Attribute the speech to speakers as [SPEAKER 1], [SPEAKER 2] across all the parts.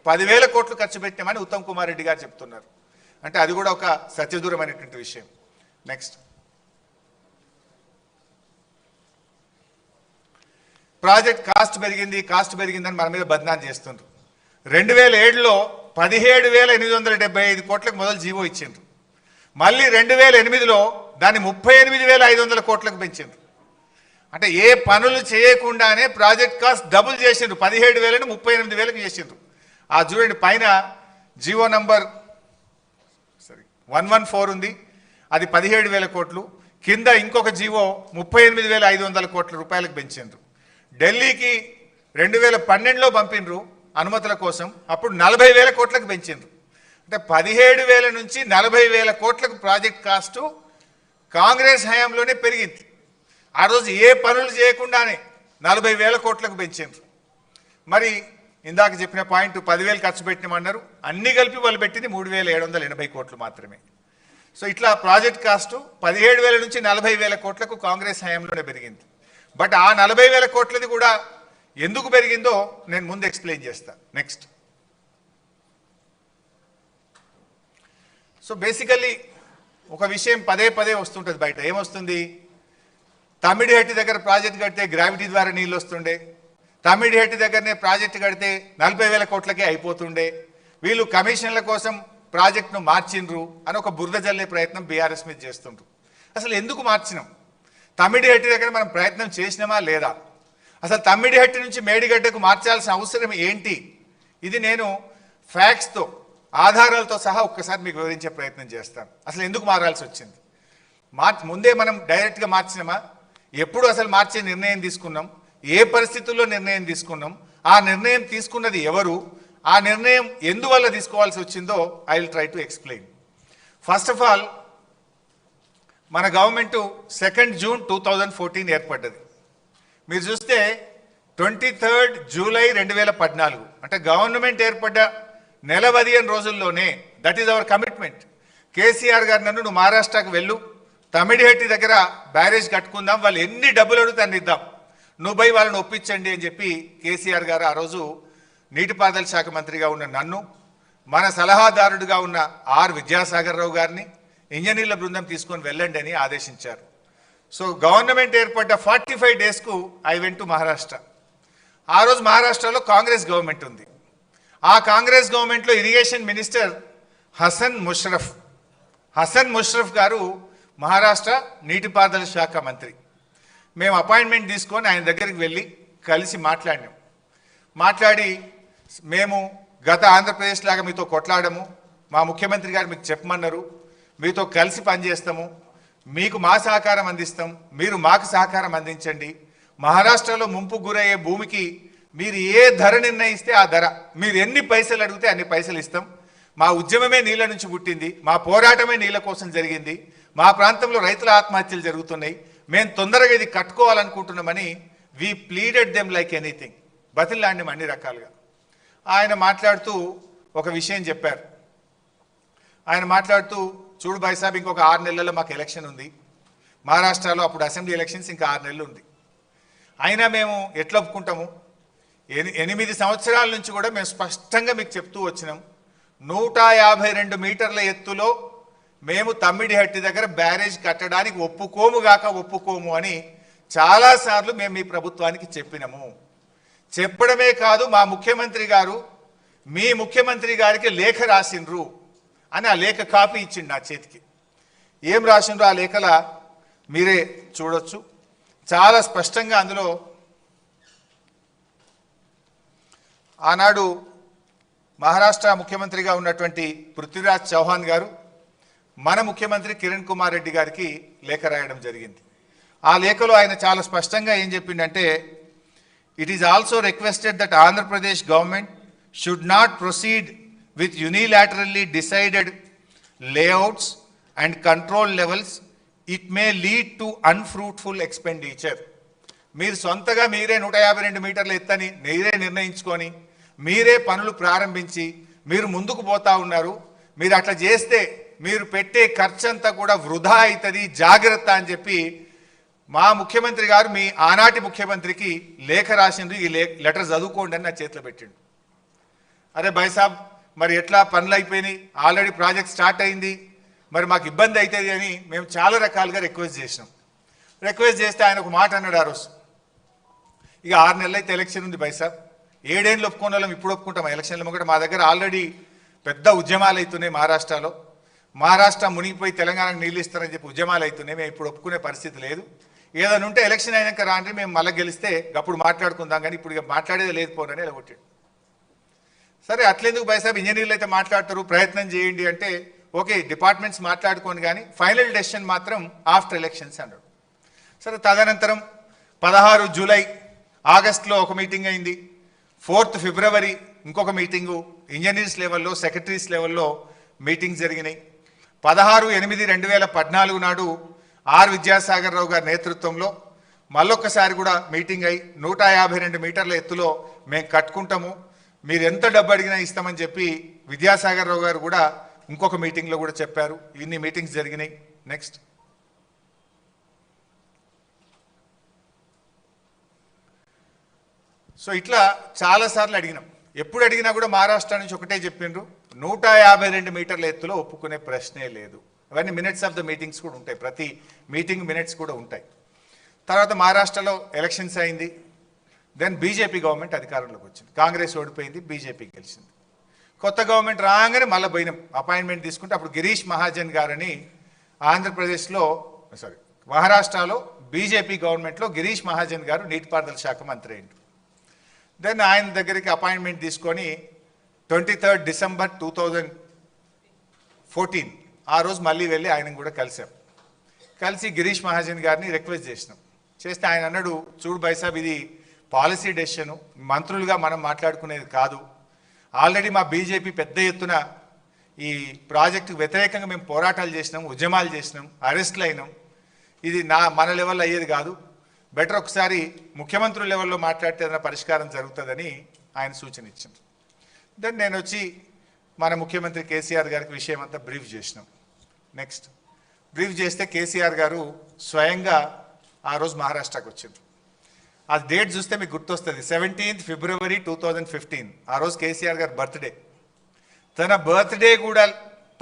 [SPEAKER 1] 10,000 కోట్లు ఖర్చు పెట్టామని ఉత్తమ్ కుమార్ రెడ్డి గారు చెప్తున్నారు. అంటే అది కూడా ఒక సత్యదూరమైనటువంటి విషయం. నెక్స్ట్, ప్రాజెక్ట్ కాస్ట్ పెరిగిందని మన మీద బద్నాం చేస్తుండ్రు. 2007లో 17,875 కోట్లకు మొదలు జీవో ఇచ్చిండ్రు. మళ్ళీ 2008లో దాన్ని 38,500 కోట్లకు పెంచిండ్రు. అంటే ఏ పనులు చేయకుండానే ప్రాజెక్ట్ కాస్ట్ డబుల్ చేసిండ్రు. 17,000ని 38,000కి చేసిండ్రు. ఆ చూడండి, పైన జీవో నంబర్ 114 ఉంది, అది 17,000 కోట్లు. కింద ఇంకొక జీవో 38,500 కోట్ల రూపాయలకు పెంచిండ్రు. ఢిల్లీకి 2012లో పంపిండ్రు అనుమతుల కోసం, అప్పుడు 40,000 కోట్లకు పెంచిండ్రు. అంటే 17,000 నుంచి 40,000 కోట్లకు ప్రాజెక్ట్ కాస్టు కాంగ్రెస్ హయాంలోనే పెరిగింది. ఆ రోజు ఏ పనులు చేయకుండానే 40,000 కోట్లకు పెంచిండ్రు. మరి ఇందాక చెప్పిన పాయింట్ 10,000 ఖర్చు పెట్టినామన్నారు, అన్ని కలిపి వాళ్ళు పెట్టింది 3,780 కోట్లు మాత్రమే. సో ఇట్లా ప్రాజెక్ట్ కాస్టు 17,000 నుంచి 40,000 కోట్లకు కాంగ్రెస్ హయాంలోనే పెరిగింది. బట్ ఆ 40,000 కోట్లది కూడా ఎందుకు పెరిగిందో నేను ముందు ఎక్స్ప్లెయిన్ చేస్తా. నెక్స్ట్, సో బేసికల్లీ ఒక విషయం పదే పదే వస్తుంటుంది బయట. ఏమొస్తుంది? తమ్మిడిహట్టి దగ్గర ప్రాజెక్ట్ కడితే గ్రావిటీ ద్వారా నీళ్ళు వస్తుండే, తమ్మిడిహట్టి దగ్గరనే ప్రాజెక్టు కడితే 40,000 కోట్లకే అయిపోతుండే, వీళ్ళు కమిషన్ల కోసం ప్రాజెక్టును మార్చిండ్రు అని ఒక బురద జల్లే ప్రయత్నం బీఆర్ఎస్ మీద చేస్తుండ్రు. అసలు ఎందుకు మార్చినాం? తమ్మిడిహట్టి దగ్గర మనం ప్రయత్నం చేసినామా లేదా? అసలు తమ్మిడిహట్టి నుంచి మేడిగడ్డకు మార్చాల్సిన అవసరం ఏంటి? ఇది నేను ఫ్యాక్ట్స్తో, ఆధారాలతో సహా ఒక్కసారి మీకు వివరించే ప్రయత్నం చేస్తాను. అసలు ఎందుకు మారాల్సి వచ్చింది? ముందే మనం డైరెక్ట్గా మార్చినామా? ఎప్పుడు అసలు మార్చే నిర్ణయం తీసుకున్నాం? ఏ పరిస్థితుల్లో నిర్ణయం తీసుకున్నాం? ఆ నిర్ణయం తీసుకున్నది ఎవరు? ఆ నిర్ణయం ఎందువల్ల తీసుకోవాల్సి వచ్చిందో I will try to explain. First of all, మన గవర్నమెంటు 2 జూన్ 2014 ఏర్పడ్డది. మీరు చూస్తే 23 జూలై 2014, అంటే గవర్నమెంట్ ఏర్పడ్డ నెల 15 రోజుల్లోనే, that is our commitment. KCR గారు నన్ను, నువ్వు మహారాష్ట్రకు వెళ్ళు, తమిడిహట్టి దగ్గర బ్యారేజ్ కట్టుకుందాం, వాళ్ళు ఎన్ని డబ్బులు అడుగుతా అన్ని ఇద్దాం, నువ్వు పోయి వాళ్ళని ఒప్పించండి అని చెప్పి కేసీఆర్ గారు ఆ రోజు నీటిపారుదల శాఖ మంత్రిగా ఉన్న నన్ను, మన సలహాదారుడిగా ఉన్న ఆర్ విద్యాసాగర్ రావు గారిని ఇంజనీర్ల బృందం తీసుకొని వెళ్ళండి అని ఆదేశించారు. సో గవర్నమెంట్ ఏర్పడ్డ 45 డేస్కు ఐ వెంట్ టు మహారాష్ట్ర. ఆ రోజు మహారాష్ట్రలో కాంగ్రెస్ గవర్నమెంట్ ఉంది. ఆ కాంగ్రెస్ గవర్నమెంట్లో ఇరిగేషన్ మినిస్టర్ హసన్ ముషరఫ్ గారు మహారాష్ట్ర నీటిపారుదల శాఖ మంత్రి. మేము అపాయింట్మెంట్ తీసుకొని ఆయన దగ్గరికి వెళ్ళి కలిసి మాట్లాడి మేము గత ఆంధ్రప్రదేశ్ లాగా మీతో కొట్లాడము, మా ముఖ్యమంత్రి గారు మీకు చెప్పమన్నారు, మీతో కలిసి పనిచేస్తాము, మీకు మా సహకారం అందిస్తాం, మీరు మాకు సహకారం అందించండి, మహారాష్ట్రలో ముంపు గురయ్యే భూమికి మీరు ఏ ధర నిర్ణయిస్తే ఆ ధర, మీరు ఎన్ని పైసలు అడిగితే అన్ని పైసలు ఇస్తాం, మా ఉద్యమమే నీళ్ళ నుంచి పుట్టింది, మా పోరాటమే నీళ్ళ కోసం జరిగింది, మా ప్రాంతంలో రైతుల ఆత్మహత్యలు జరుగుతున్నాయి, మేము తొందరగా ఇది కట్టుకోవాలనుకుంటున్నామని we pleaded them like anything, బతిలాడినాం అన్ని రకాలుగా. ఆయన మాట్లాడుతూ ఒక విషయం చెప్పారు. ఆయన మాట్లాడుతూ, చూడు భాయ్ సాబ్, ఇంకొక 6 నెలల్లో మాకు ఎలక్షన్ ఉంది మహారాష్ట్రలో, అప్పుడు అసెంబ్లీ ఎలక్షన్స్ ఇంకా 6 నెలలు ఉంది, అయినా మేము ఎట్లా ఒప్పుకుంటాము? 8 సంవత్సరాల నుంచి కూడా మేము స్పష్టంగా మీకు చెప్తూ వచ్చినాం, 152 మీటర్ల ఎత్తులో మేము తమ్మిడిహట్టి దగ్గర బ్యారేజ్ కట్టడానికి ఒప్పుకోము అని చాలాసార్లు మేము మీ ప్రభుత్వానికి చెప్పినాము. చెప్పడమే కాదు, మా ముఖ్యమంత్రి గారు మీ ముఖ్యమంత్రి గారికి లేఖ రాసిండ్రు అని ఆ లేఖ కాపీ ఇచ్చిండు నా చేతికి. ఏం రాసిండ్రు ఆ లేఖల మీరే చూడొచ్చు. చాలా స్పష్టంగా అందులో ఆనాడు మహారాష్ట్ర ముఖ్యమంత్రిగా ఉన్నటువంటి పృథ్వీరాజ్ చౌహాన్ గారు మన ముఖ్యమంత్రి కిరణ్ కుమార్ రెడ్డి గారికి లేఖ రాయడం జరిగింది. ఆ లేఖలో ఆయన చాలా స్పష్టంగా ఏం చెప్పిండంటే, it is also requested that Andhra Pradesh government should not proceed with unilaterally decided layouts and control levels, it may lead to unfruitful expenditure. మీరు సొంతగా మీరే 152 మీటర్ల ఎత్తని మీరే నిర్ణయించుకొని మీరే పనులు ప్రారంభించి మీరు ముందుకు పోతా ఉన్నారు. మీరు అట్లా చేస్తే మీరు పెట్టే ఖర్చంతా కూడా వృధా అవుతుంది, జాగ్రత్త అని చెప్పి మా ముఖ్యమంత్రి గారు మీ ఆనాటి ముఖ్యమంత్రికి లేఖ రాసిండ్రు. ఈ లెటర్ చదువుకోండి అని నా చేతిలో పెట్టిండు. అరే భాయ్ సాబ్ మరి ఎట్లా పనులు అయిపోయినాయి, ఆల్రెడీ ప్రాజెక్ట్ స్టార్ట్ అయింది, మరి మాకు ఇబ్బంది అవుతుంది అని మేము చాలా రకాలుగా రిక్వెస్ట్ చేసినాం. రిక్వెస్ట్ చేస్తే ఆయన ఒక మాట అన్నాడు ఆ రోజు, ఇక 6 నెలలు అయితే ఎలక్షన్ ఉంది భాయ్ సాబ్, 7 ఏళ్ళు ఒప్పుకునే వాళ్ళం ఇప్పుడు ఒప్పుకుంటాం ఎలక్షన్లు కూడా. మా దగ్గర ఆల్రెడీ పెద్ద ఉద్యమాలు అవుతున్నాయి మహారాష్ట్రలో, మహారాష్ట్ర మునిగిపోయి తెలంగాణకు నీళ్ళు ఇస్తారని చెప్పి ఉద్యమాలు అవుతున్నాయి, మేము ఇప్పుడు ఒప్పుకునే పరిస్థితి లేదు, ఏదైనా ఉంటే ఎలక్షన్ అయినాక రాండి మేము మళ్ళీ గెలిస్తే అప్పుడు మాట్లాడుకుందాం, కానీ ఇప్పుడు ఇక మాట్లాడేది లేదు పోనని ఎలగొట్టాడు. సరే అట్లెందుకు భాయ్ సాబ్, ఇంజనీర్లు అయితే మాట్లాడతారు, ప్రయత్నం చేయండి అంటే ఓకే డిపార్ట్మెంట్స్ మాట్లాడుకోండి, కానీ ఫైనల్ డెసిషన్ మాత్రం ఆఫ్టర్ ఎలక్షన్స్ అన్నాడు. సరే తదనంతరం 16 జూలై ఆగస్టులో ఒక మీటింగ్ అయింది, 4 ఫిబ్రవరి ఇంకొక మీటింగు, ఇంజనీర్స్ లెవెల్లో సెక్రటరీస్ లెవెల్లో మీటింగ్స్ జరిగినాయి. 16/8/2014 నాడు ఆర్ విద్యాసాగర్ రావు గారి నేతృత్వంలో మళ్ళొక్కసారి కూడా మీటింగ్ అయి 152 మీటర్ల ఎత్తులో మేము కట్టుకుంటాము, మీరు ఎంత డబ్బు అడిగినా ఇస్తామని చెప్పి విద్యాసాగర్ రావు గారు కూడా ఇంకొక మీటింగ్లో కూడా చెప్పారు. ఇన్ని మీటింగ్స్ జరిగినాయి. నెక్స్ట్ సో ఇట్లా చాలాసార్లు అడిగినాం. ఎప్పుడు అడిగినా కూడా మహారాష్ట్ర నుంచి ఒకటే చెప్పిండ్రు, 152 మీటర్ల ఎత్తులో ఒప్పుకునే ప్రశ్నే లేదు. అవన్నీ మినిట్స్ ఆఫ్ ద మీటింగ్స్ కూడా ఉంటాయి, ప్రతి మీటింగ్ మినిట్స్ కూడా ఉంటాయి. తర్వాత మహారాష్ట్రలో ఎలక్షన్స్ అయింది, దెన్ బీజేపీ గవర్నమెంట్ అధికారంలోకి వచ్చింది, కాంగ్రెస్ ఓడిపోయింది, బీజేపీ గెలిచింది. కొత్త గవర్నమెంట్ రాగానే మళ్ళీ పోయినాం అపాయింట్మెంట్ తీసుకుంటే, అప్పుడు గిరీష్ మహాజన్ గారని ఆంధ్రప్రదేశ్లో మహారాష్ట్రలో బీజేపీ గవర్నమెంట్లో గిరీష్ మహాజన్ గారు నీటిపారుదల శాఖ మంత్రి అయింది. దెన్ ఆయన దగ్గరికి అపాయింట్మెంట్ తీసుకొని 23 డిసెంబర్ 2014 ఆ రోజు మళ్ళీ వెళ్ళి ఆయన కూడా కలిసాం. కలిసి గిరీష్ మహాజన్ గారిని రిక్వెస్ట్ చేసినాం. చేస్తే ఆయన అన్నాడు, చూడు భాయ్ సాబ్ ఇది పాలసీ డెసిషను, మంత్రులుగా మనం మాట్లాడుకునేది కాదు, ఆల్రెడీ మా బీజేపీ పెద్ద ఎత్తున ఈ ప్రాజెక్టుకు వ్యతిరేకంగా మేము పోరాటాలు చేసినాం, ఉద్యమాలు చేసినాం, అరెస్టులు అయినాం, ఇది మన లెవెల్లో అయ్యేది కాదు, బెటర్ ఒకసారి ముఖ్యమంత్రుల లెవెల్లో మాట్లాడితే ఏదైనా పరిష్కారం జరుగుతుందని ఆయన సూచన ఇచ్చింది. దెన్ నేను వచ్చి మన ముఖ్యమంత్రి కేసీఆర్ గారికి విషయం అంతా బ్రీఫ్ చేసినాం. నెక్స్ట్ బ్రీఫ్ చేస్తే కేసీఆర్ గారు స్వయంగా ఆ రోజు మహారాష్ట్రకు వచ్చింది. ఆ డేట్ చూస్తే మీకు గుర్తొస్తుంది, 17 ఫిబ్రవరి 2015 ఆ రోజు కేసీఆర్ గారు బర్త్డే. తన బర్త్డే కూడా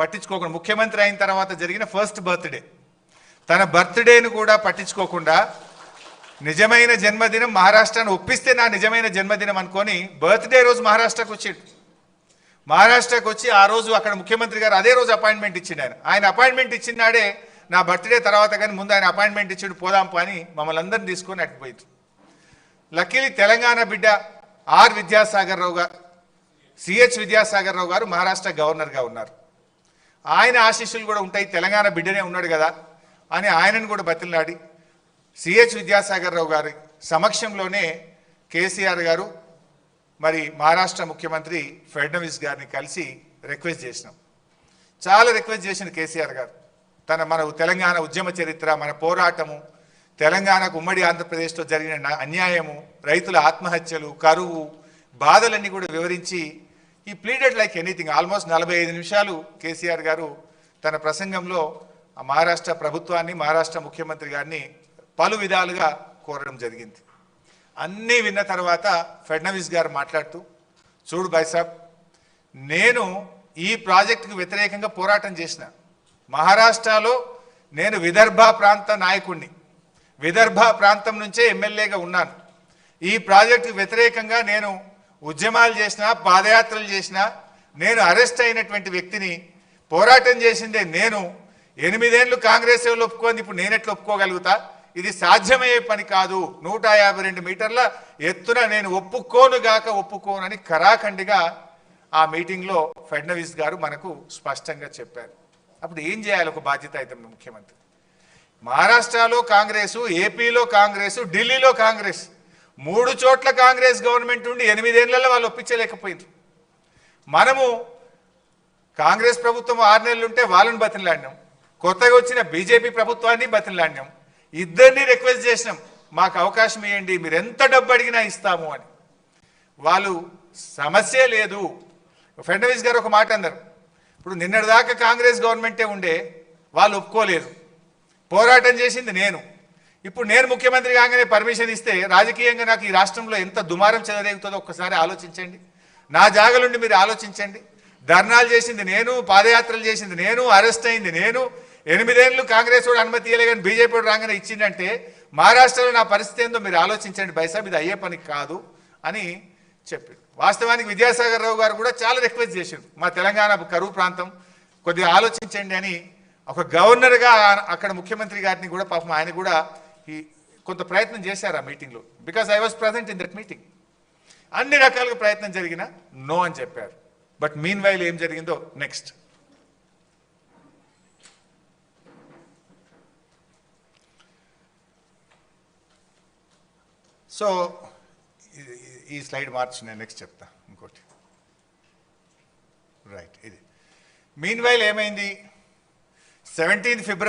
[SPEAKER 1] పట్టించుకోకుండా, ముఖ్యమంత్రి అయిన తర్వాత జరిగిన ఫస్ట్ బర్త్డే, తన బర్త్డేను కూడా పట్టించుకోకుండా నిజమైన జన్మదినం మహారాష్ట్రను ఒప్పిస్తే నా నిజమైన జన్మదినం అనుకొని బర్త్డే రోజు మహారాష్ట్రకు వచ్చాడు. మహారాష్ట్రకు వచ్చి ఆ రోజు అక్కడ ముఖ్యమంత్రి గారు అదే రోజు అపాయింట్మెంట్ ఇచ్చిండు. ఆయన అపాయింట్మెంట్ ఇచ్చినాడే నా బర్త్డే తర్వాత, కానీ ముందు ఆయన అపాయింట్మెంట్ ఇచ్చిండు, పోదాంపు అని మమ్మల్ని అందరిని తీసుకొని అటుపోయింది. లక్కీలీ తెలంగాణ బిడ్డ ఆర్ విద్యాసాగర్ రావు గారు, సిహెచ్ విద్యాసాగర్ రావు గారు మహారాష్ట్ర గవర్నర్గా ఉన్నారు. ఆయన ఆశీస్సులు కూడా ఉంటాయి, తెలంగాణ బిడ్డనే ఉన్నాడు కదా అని ఆయనను కూడా బతిలాడి సిహెచ్ విద్యాసాగర్ రావు గారి సమక్షంలోనే కేసీఆర్ గారు మరి మహారాష్ట్ర ముఖ్యమంత్రి ఫడ్నవీస్ గారిని కలిసి రిక్వెస్ట్ చేసినాం. చాలా రిక్వెస్ట్ చేసిన కేసీఆర్ గారు, మన తెలంగాణ ఉద్యమ చరిత్ర, మన పోరాటము, తెలంగాణకు ఉమ్మడి ఆంధ్రప్రదేశ్లో జరిగిన అన్యాయము, రైతుల ఆత్మహత్యలు, కరువు, బాధలన్నీ కూడా వివరించి ఈ ప్లీడెడ్ లైక్ ఎనీథింగ్. ఆల్మోస్ట్ 45 నిమిషాలు కేసీఆర్ గారు తన ప్రసంగంలో మహారాష్ట్ర ప్రభుత్వాన్ని, మహారాష్ట్ర ముఖ్యమంత్రి గారిని పలు విధాలుగా కోరడం జరిగింది. అన్నీ విన్న తర్వాత ఫడ్నవీస్ గారు మాట్లాడుతూ, చూడు భాయ్ సాబ్, నేను ఈ ప్రాజెక్టుకు వ్యతిరేకంగా పోరాటం చేసిన, మహారాష్ట్రలో నేను విదర్భ ప్రాంత నాయకుడిని, విదర్భ ప్రాంతం నుంచే ఎమ్మెల్యేగా ఉన్నాను. ఈ ప్రాజెక్టుకు వ్యతిరేకంగా నేను ఉద్యమాలు చేసినా, పాదయాత్రలు చేసినా, నేను అరెస్ట్ అయినటువంటి వ్యక్తిని, పోరాటం చేసిందే నేను. 8 ఏళ్ళు కాంగ్రెస్ వాళ్ళు ఒప్పుకోండి, ఇప్పుడు నేనెట్లా ఒప్పుకోగలుగుతా? ఇది సాధ్యమయ్యే పని కాదు, 152 మీటర్ల ఎత్తున నేను ఒప్పుకోనని ఖరాఖండిగా ఆ మీటింగ్లో ఫడ్నవీస్ గారు మనకు స్పష్టంగా చెప్పారు. అప్పుడు ఏం చేయాలి ఒక బాధ్యత అయితే ముఖ్యమంత్రి? మహారాష్ట్రలో కాంగ్రెసు, ఏపీలో కాంగ్రెసు, ఢిల్లీలో కాంగ్రెస్, 3 చోట్ల కాంగ్రెస్ గవర్నమెంట్ ఉండి 8 ఏళ్లలో వాళ్ళు ఒప్పించలేకపోయింది. మనము కాంగ్రెస్ ప్రభుత్వం 6 నెలలు ఉంటే వాళ్ళని బతిలాడినాం, కొత్తగా వచ్చిన బీజేపీ ప్రభుత్వాన్ని బతిలాడినాం, ఇద్దరిని రిక్వెస్ట్ చేసినాం, మాకు అవకాశం ఇవ్వండి, మీరు ఎంత డబ్బు అడిగినా ఇస్తాము అని. వాళ్ళు సమస్య లేదు. ఫడ్నవీస్ గారు ఒక మాట అన్నారు, ఇప్పుడు నిన్నటిదాకా కాంగ్రెస్ గవర్నమెంటే ఉండే, వాళ్ళు ఒప్పుకోలేదు, పోరాటం చేసింది నేను, ఇప్పుడు నేను ముఖ్యమంత్రి కాగానే పర్మిషన్ ఇస్తే రాజకీయంగా నాకు ఈ రాష్ట్రంలో ఎంత దుమారం చెలరేగుతుందో ఒక్కసారి ఆలోచించండి. నా జాగలుండి మీరు ఆలోచించండి. ధర్నాలు చేసింది నేను, పాదయాత్రలు చేసింది నేను, అరెస్ట్ అయింది నేను. 8 ఏళ్ళు కాంగ్రెస్ వాడు అనుమతి ఇవ్వలే కానీ బీజేపీ వాడు రాగానే ఇచ్చిందంటే మహారాష్ట్రలో నా పరిస్థితి ఏందో మీరు ఆలోచించండి బైసాబ్, ఇది అయ్యే పని కాదు అని చెప్పారు. వాస్తవానికి విద్యాసాగర్ రావు గారు కూడా చాలా రిక్వెస్ట్ చేశారు, మా తెలంగాణ కరువు ప్రాంతం కొద్దిగా ఆలోచించండి అని. ఒక గవర్నర్గా అక్కడ ముఖ్యమంత్రి గారిని కూడా పాపం ఆయన కూడా కొంత ప్రయత్నం చేశారు ఆ మీటింగ్లో. Because I was present in that meeting. అన్ని రకాలుగా ప్రయత్నం జరిగినా నో అని చెప్పారు. బట్ మీన్ వైల్ ఏం జరిగిందో నెక్స్ట్. సో ఈ స్లైడ్ మార్చి నేను నెక్స్ట్ చెప్తా ఇంకోటి. రైట్, ఇది మీన్ వైల్ ఏమైంది? 17 ఫిబ్రవరి